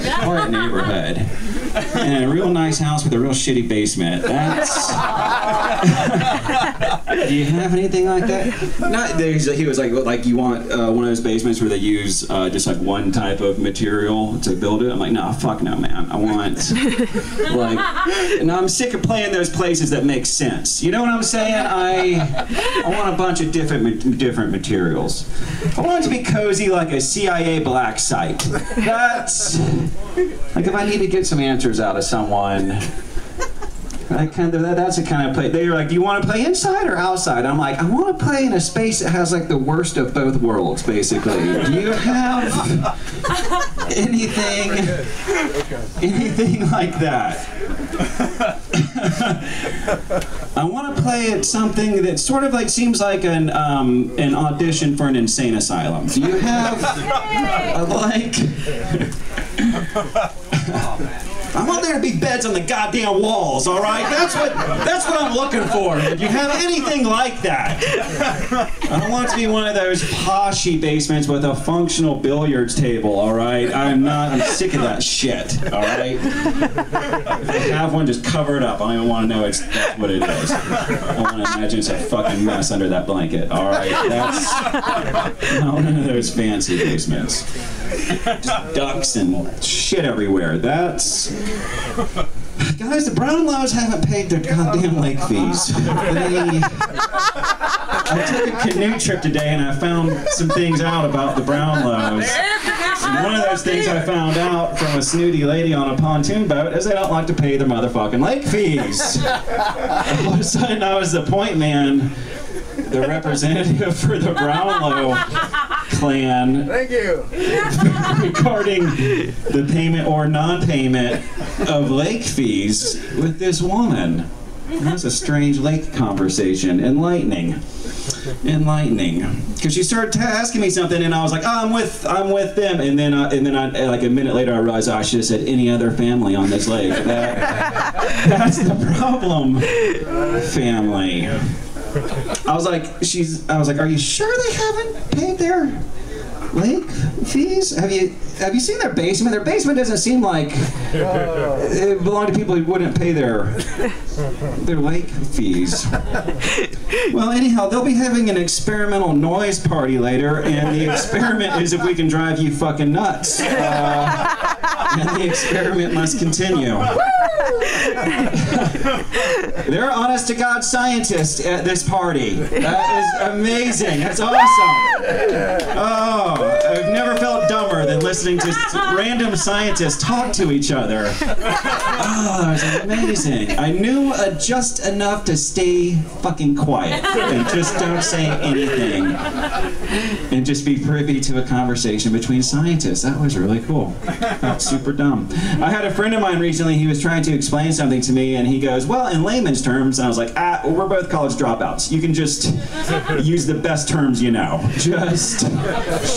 like a quiet neighborhood, and a real nice house with a real shitty basement. That's... Do you have anything like that? Not, he was like you want one of those basements where they use just like one type of material to build it? I'm like, no, fuck no, man. I want, like, and I'm sick of playing those places that make sense. You know what I'm saying? I want a bunch of different materials. I want it to be cozy like a CIA black site. That's, like, if I need to get some answers out of someone, that's the kind of play. They're like, do you want to play inside or outside? I'm like, I want to play in a space that has like the worst of both worlds, basically. Do you have anything like that? I want to play at something that sort of like seems like an audition for an insane asylum. Do you have I want there to be beds on the goddamn walls, all right? That's what I'm looking for. If you have anything like that. I don't want it to be one of those poshy basements with a functional billiards table, all right? I'm sick of that shit, all right? If you have one, just cover it up. I don't even want to know that's what it is. I want to imagine it's a fucking mess under that blanket, all right? That's not one of those fancy basements. Just ducks and shit everywhere. That's... Guys, the Brownlows haven't paid their goddamn lake fees. I took a canoe trip today and I found some things out about the Brownlows. And one of those things I found out from a snooty lady on a pontoon boat is they don't like to pay their motherfucking lake fees. All of a sudden I was the point man, the representative for the Brownlow clan. Thank you. Regarding the payment or non-payment of lake fees with this woman. That was a strange lake conversation. Enlightening. Because she started asking me something, and I was like, oh, I'm with them, and then I, like a minute later, I realized I should have said any other family on this lake. That's the problem, family. I was like, are you sure they haven't paid their lake fees? Have you seen their basement? Their basement doesn't seem like it belonged to people who wouldn't pay their lake fees. Well, anyhow, they'll be having an experimental noise party later, and the experiment is if we can drive you fucking nuts. And the experiment must continue. There are honest-to-God scientists at this party. That is amazing. That's awesome. Oh, I've never felt dumber than listening to random scientists talk to each other. Oh, that was amazing. I knew just enough to stay fucking quiet and just don't say anything and just be privy to a conversation between scientists. That was really cool. Felt super dumb. I had a friend of mine recently, he was trying to explain something to me and he goes, well, in layman's terms, and I was like, we're both college dropouts. You can just use the best terms you know. Just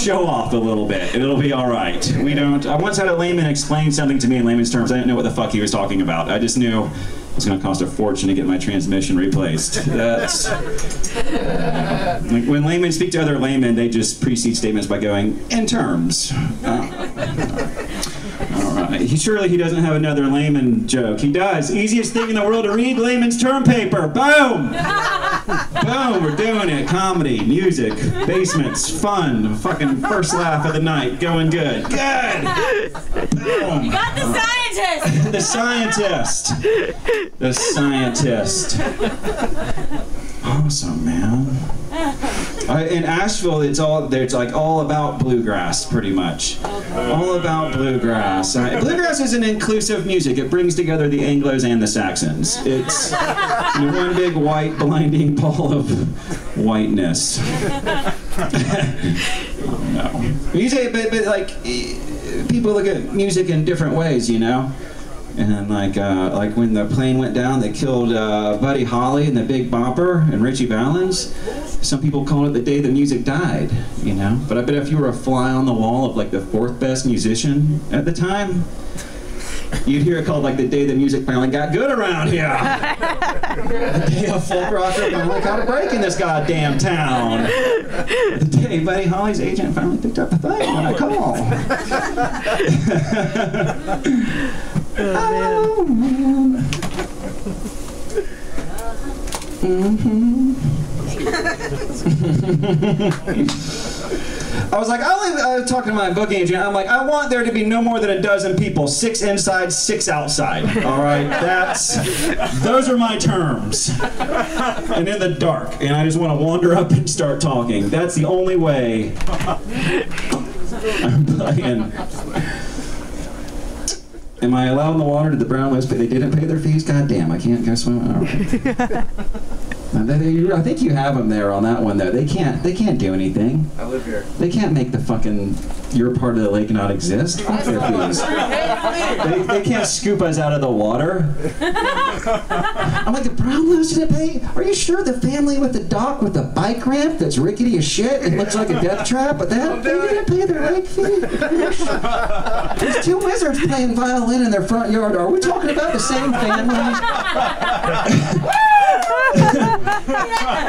show off a little bit. It'll be all right. I once had a layman explain something to me in layman's terms. I didn't know what the fuck he was talking about. I just knew it was going to cost a fortune to get my transmission replaced. That's... like when laymen speak to other laymen, they just precede statements by going, in terms. Surely he doesn't have another layman joke. He does. Easiest thing in the world to read, layman's term paper. Boom! Boom, we're doing it. Comedy, music, basements, fun. Fucking first laugh of the night. Going good. Good! Boom. You got the scientist! The scientist! The scientist. Awesome, man. In Asheville, it's like all about bluegrass, pretty much. All about bluegrass. Bluegrass is an inclusive music. It brings together the Anglos and the Saxons. It's one big white blinding ball of whiteness. Oh no. Music, but like people look at music in different ways, you know. And like when the plane went down, they killed Buddy Holly and the Big Bopper and Richie Valens. Some people call it the day the music died, you know. But I bet if you were a fly on the wall of like the fourth best musician at the time, You'd hear it called like the day the music finally got good around here. The day a folk rocker finally got a break in this goddamn town. The day Buddy Holly's agent finally picked up the phone when I called. Oh, man. I was like, I was talking to my booking agent. I'm like, I want there to be no more than a dozen people, 6 inside, 6 outside. All right, those are my terms. And in the dark, and I just want to wander up and start talking. That's the only way I'm playing. Am I allowed in the water? Did the Brownlows pay? They didn't pay their fees? God damn, I can't go swim. All right. I think you have them there on that one though. They can't do anything. I live here. They can't make the fucking your part of the lake not exist. Fuck their fees. They can't scoop us out of the water. I'm like, the Brownlows didn't pay? Are you sure the family with the dock with the bike ramp that's rickety as shit and looks like a death trap? But they didn't pay their lake fee? There's 2 wizards playing violin in their front yard. Are we talking about the same family?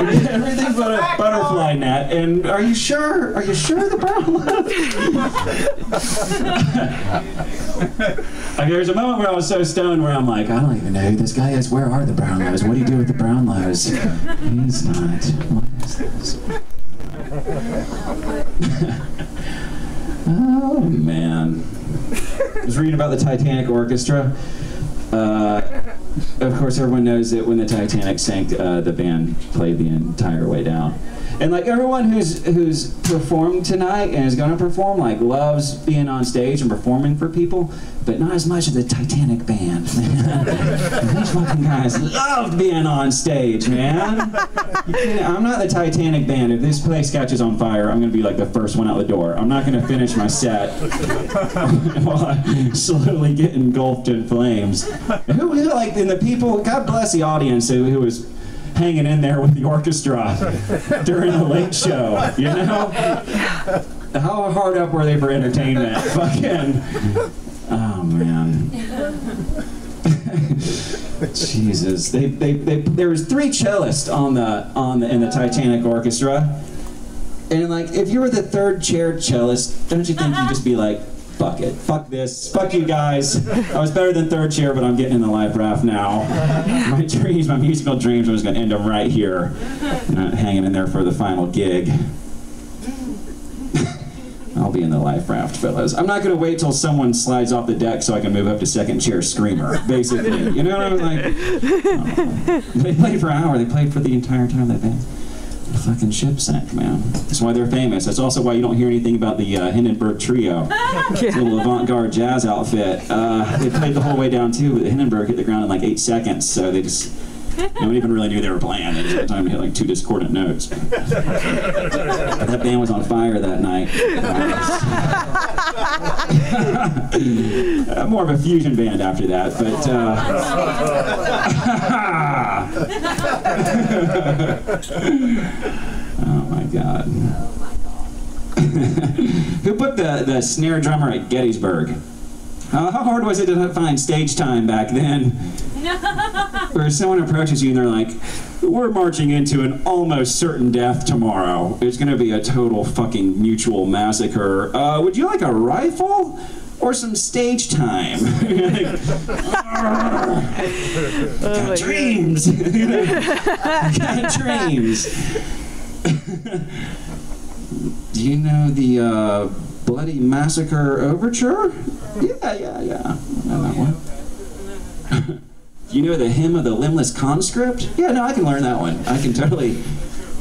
Everything but a butterfly net. And are you sure? Are you sure the Brownlows? Like, there's a moment where I was so stoned where I'm like, I don't even know who this guy is. Where are the Brownlows? What do you do with the Brownlows? He's not. What is this? Oh man. I was reading about the Titanic Orchestra. Of course, everyone knows that when the Titanic sank, the band played the entire way down. And like everyone who's performed tonight and is going to perform, like loves being on stage and performing for people, but not as much as the Titanic band, man. These fucking guys loved being on stage, man. I'm not the Titanic band. If this place catches on fire, I'm going to be like the first one out the door. I'm not going to finish my set while I slowly get engulfed in flames. Who like, and the people, God bless the audience who was hanging in there with the orchestra during the late show, you know? How hard up were they for entertainment? Fucking, oh man. Jesus, there was 3 cellists in the Titanic Orchestra, and like if you were the 3rd chair cellist, don't you think you'd just be like, fuck it, fuck this, fuck you guys. I was better than 3rd chair, but I'm getting in the life raft now. My dreams, my musical dreams, I was going to end them right here, not hanging in there for the final gig. I'll be in the life raft, fellas. I'm not going to wait till someone slides off the deck so I can move up to 2nd chair screamer, basically. You know what I'm like? Oh. They played for an hour. They played for the entire time that band. The fucking ship sank, man. That's why they're famous. That's also why you don't hear anything about the Hindenburg Trio. Little avant-garde jazz outfit. They played the whole way down too, but the Hindenburg hit the ground in like 8 seconds, so they just... No one even really knew they were playing. They just had time to hit like 2 discordant notes. But that band was on fire that night. More of a fusion band after that, but oh my God. Who put the snare drummer at Gettysburg? How hard was it to find stage time back then? Where someone approaches you and they're like, we're marching into an almost certain death tomorrow. It's going to be a total fucking mutual massacre. Would you like a rifle or some stage time? Got dreams. Got dreams. Do you know the Bloody Massacre Overture? Yeah. I know that one. Do you know the Hymn of the Limbless Conscript? Yeah, no, I can learn that one. I can totally.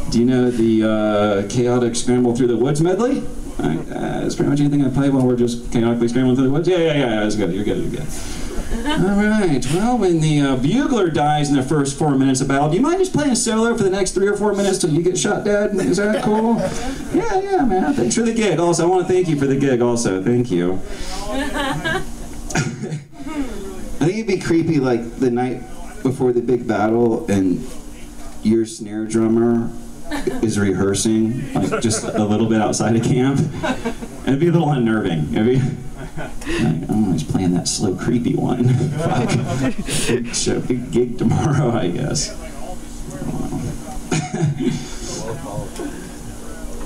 Do you know the Chaotic Scramble Through the Woods medley? That's pretty much anything I play while we're just chaotically scrambling through the woods. Yeah, that's good. You're good. All right. Well, when the bugler dies in the first 4 minutes of battle, do you mind just playing solo for the next 3 or 4 minutes till you get shot dead? Is that cool? Yeah, man. Thanks for the gig. Also, I want to thank you for the gig. Also, thank you. I think it'd be creepy, like the night before the big battle, and your snare drummer is rehearsing, like just a little bit outside of camp. It'd be a little unnerving. I'm always playing that slow, creepy one. Fuck. Big gig tomorrow, I guess.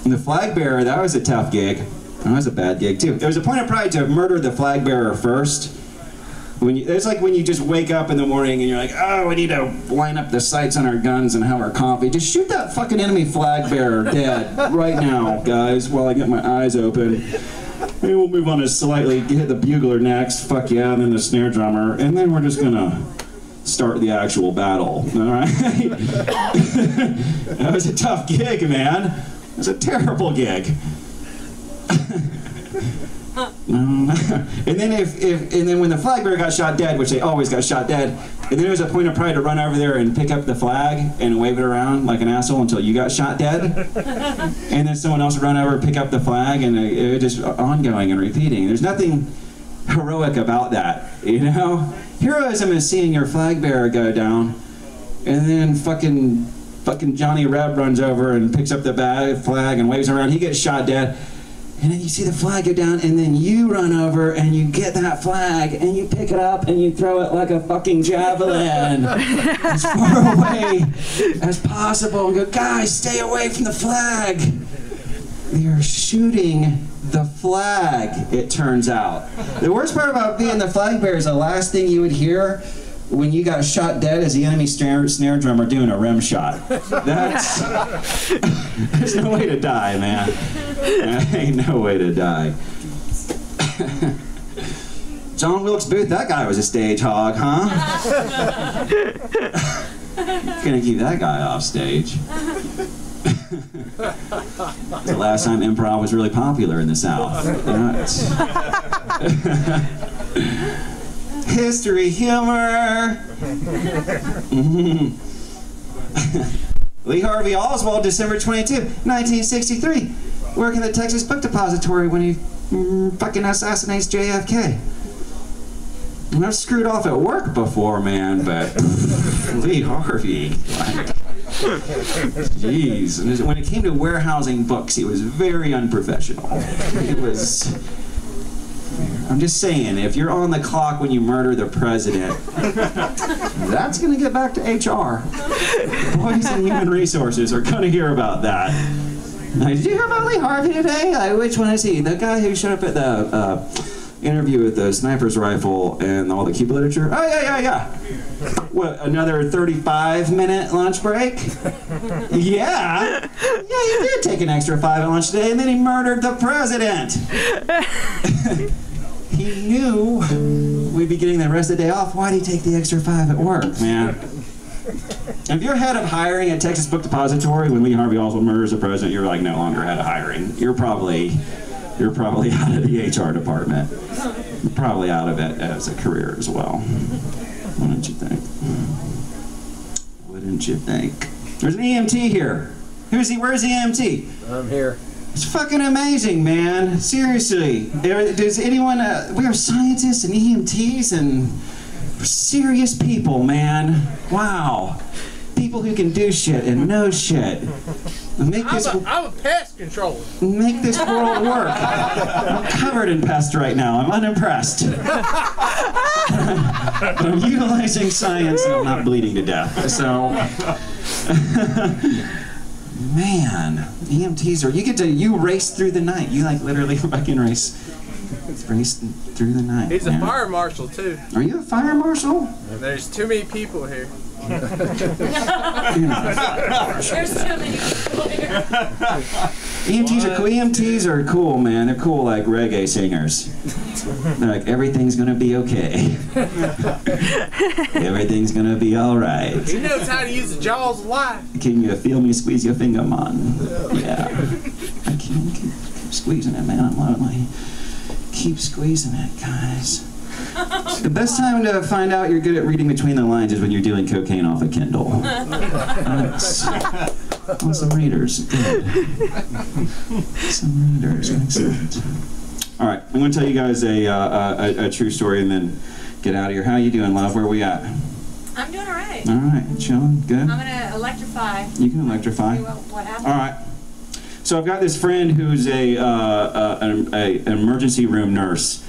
And the flag bearer, that was a tough gig. That was a bad gig too. It was a point of pride to murder the flag bearer first. It's like when you just wake up in the morning and you're like, oh, we need to line up the sights on our guns and have our coffee. Just shoot that fucking enemy flag bearer dead right now, guys, while I get my eyes open. Maybe we'll move on to slightly hit the bugler next, fuck yeah, and then the snare drummer, and then we're just gonna start the actual battle, all right? That was a tough gig, man. It was a terrible gig. And then when the flag bearer got shot dead, which they always got shot dead, and then it was a point of pride to run over there and pick up the flag and wave it around like an asshole until you got shot dead. And then someone else would run over, pick up the flag, and it was just ongoing and repeating. There's nothing heroic about that, you know? Heroism is seeing your flag bearer go down, and then fucking Johnny Reb runs over and picks up the flag and waves around. He gets shot dead. And then you see the flag go down, and then you run over and you get that flag and you pick it up and you throw it like a fucking javelin as far away as possible and go, guys, stay away from the flag. You're shooting the flag, it turns out. The worst part about being the flag bearer is the last thing you would hear when you got shot dead is the enemy snare drummer doing a rim shot. That's... There's no way to die, man. Ain't no way to die. John Wilkes Booth, that guy was a stage hog, huh? Gonna keep that guy off stage. The last time improv was really popular in the South. History humor. Lee Harvey Oswald, December 22, 1963, working at the Texas Book Depository when he fucking assassinates JFK. And I've screwed off at work before, man, but Lee Harvey, like, jeez. And when it came to warehousing books, he was very unprofessional. It was... I'm just saying, if you're on the clock when you murder the president, that's going to get back to HR. Boys in Human Resources are going to hear about that. Now, did you hear about Lee Harvey today? Which one is he? The guy who showed up at the interview with the sniper's rifle and all the Cuba literature? Oh, yeah. What, another 35-minute lunch break? Yeah. Yeah, he did take an extra 5 at lunch today, and then he murdered the president. He knew we'd be getting the rest of the day off. Why'd he take the extra 5 at work, man? If you're head of hiring at Texas Book Depository when Lee Harvey Oswald murders the president, you're like no longer head of hiring. You're probably out of the HR department. You're probably out of it as a career as well. Wouldn't you think? Wouldn't you think? There's an EMT here. Who's he? Where's the EMT? I'm here. It's fucking amazing, man. Seriously. Does anyone... we are scientists and EMTs and we're serious people, man. Wow. People who can do shit and know shit. I'm a pest controller. Make this world work. I'm covered in pests right now. I'm unimpressed. I'm utilizing science and I'm not bleeding to death. So... Man, EMTs are, you race through the night. You like literally fucking race through the night. He's a fire marshal too. Are you a fire marshal? There's too many people here. There's too many people here. EMTs are cool, man. They're cool like reggae singers. They're like, everything's gonna be okay. Everything's gonna be alright. He knows how to use the jaws of life. Can you feel me squeeze your finger, man? Yeah. I keep squeezing it, man. I'm lonely. Keep squeezing it, guys. The best time to find out you're good at reading between the lines is when you're doing cocaine off a Kindle. On some readers. Good. Some readers. Excellent. All right, I'm going to tell you guys a true story and then get out of here. How you doing, love? Where are we at? I'm doing all right. All right, chilling. Good. I'm going to electrify. You can electrify. See what happens. All right. So I've got this friend who's an emergency room nurse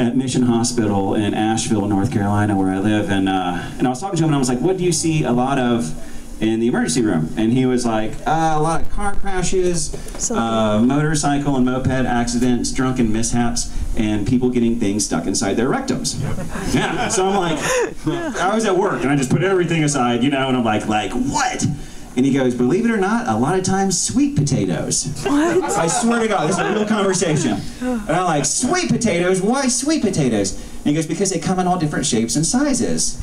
at Mission Hospital in Asheville, North Carolina, where I live, and I was talking to him, and I was like, what do you see a lot of in the emergency room? And he was like, a lot of car crashes, motorcycle and moped accidents, drunken mishaps, and people getting things stuck inside their rectums. Yeah, so I'm like, I was at work, and I just put everything aside, you know, and I'm like, what? And he goes, believe it or not, a lot of times sweet potatoes. What? I swear to God, this is a real conversation. And I'm like, sweet potatoes? Why sweet potatoes? And he goes, because they come in all different shapes and sizes.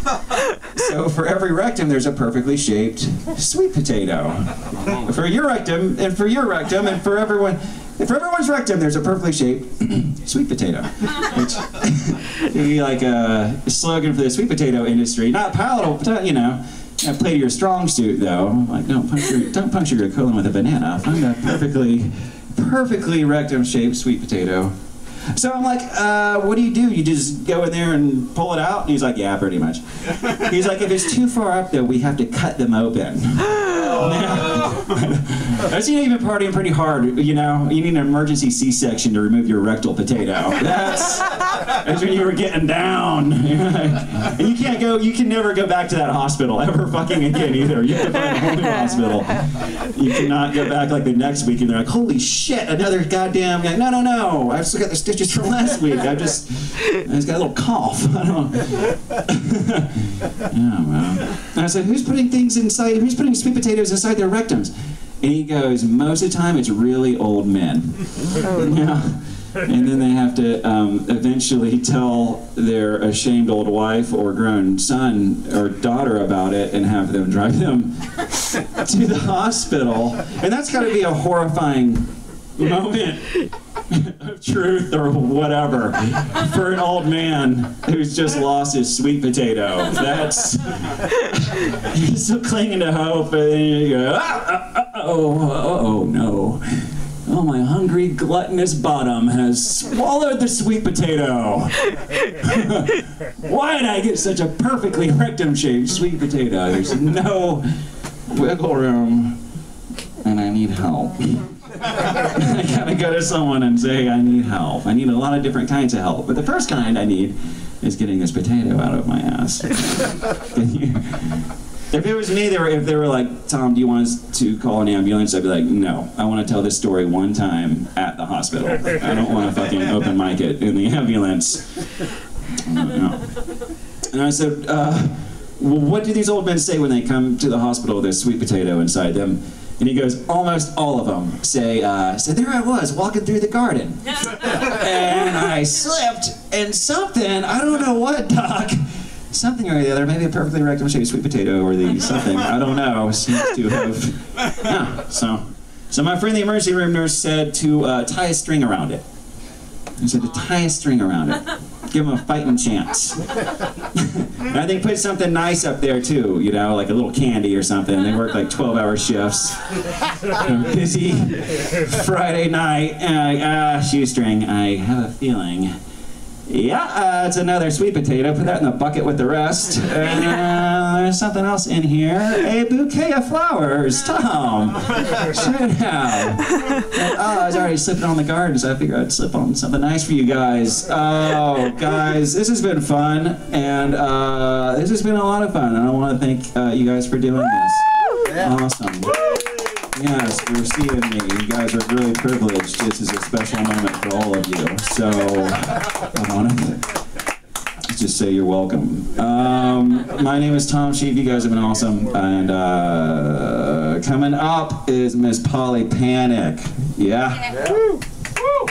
So for every rectum, there's a perfectly shaped sweet potato. For your rectum, and for your rectum, and for everyone. For everyone's rectum, there's a perfectly shaped sweet potato. Which would be like a slogan for the sweet potato industry. Not palatable, but, you know. Play to your strong suit, though. Like, don't puncture your colon with a banana. Find a perfectly rectum-shaped sweet potato. So I'm like, what do? You just go in there and pull it out? And he's like, yeah, pretty much. He's like, if it's too far up, though, we have to cut them open. That's even partying pretty hard, you know? You need an emergency C-section to remove your rectal potato. That's when you were getting down. And you can never go back to that hospital ever fucking again either. You have to find a whole new hospital. You cannot go back like the next week and they're like, holy shit, another goddamn, like, no, I've still got the stitches from last week. I just got a little cough. I don't know. Yeah, well. And I said, who's putting sweet potatoes inside their rectums? And he goes, most of the time it's really old men. Yeah. And then they have to eventually tell their ashamed old wife or grown son or daughter about it and have them drive them to the hospital. And that's got to be a horrifying moment of truth or whatever for an old man who's just lost his sweet potato. That's he's still clinging to hope, and then you go, oh no. Oh, my hungry, gluttonous bottom has swallowed the sweet potato. Why did I get such a perfectly rectum-shaped sweet potato? There's no wiggle room, and I need help. I gotta go to someone and say, I need help. I need a lot of different kinds of help. But the first kind I need is getting this potato out of my ass. If it was me, if they were like, Tom, do you want us to call an ambulance? I'd be like, no. I want to tell this story one time at the hospital. I don't want to fucking open mic it in the ambulance. No. And I said, well, what do these old men say when they come to the hospital with this sweet potato inside them? And he goes, almost all of them say, so there I was, walking through the garden. And I slipped, and something, I don't know what, Doc, something or the other, maybe a perfectly rectum-shaped sweet potato or the something, I don't know, seems to have, yeah. So my friend the emergency room nurse said to tie a string around it. He said to tie a string around it. Give him a fighting chance. And I think put something nice up there too, you know, like a little candy or something. They work like 12-hour shifts. Busy Friday night, and shoestring, I have a feeling. Yeah, it's another sweet potato. Put that in the bucket with the rest. There's something else in here. A bouquet of flowers. Tom, should have. I was already slipping on the garden, so I figured I'd slip on something nice for you guys. Oh, guys, this has been fun, and this has been a lot of fun, and I want to thank you guys for doing this. Awesome. Yes, for seeing me. You guys are really privileged. This is a special moment for all of you. So, I want to just say you're welcome. My name is Tom Scheve. You guys have been awesome. And coming up is Miss Polly Panic. Yeah? Woo! Woo!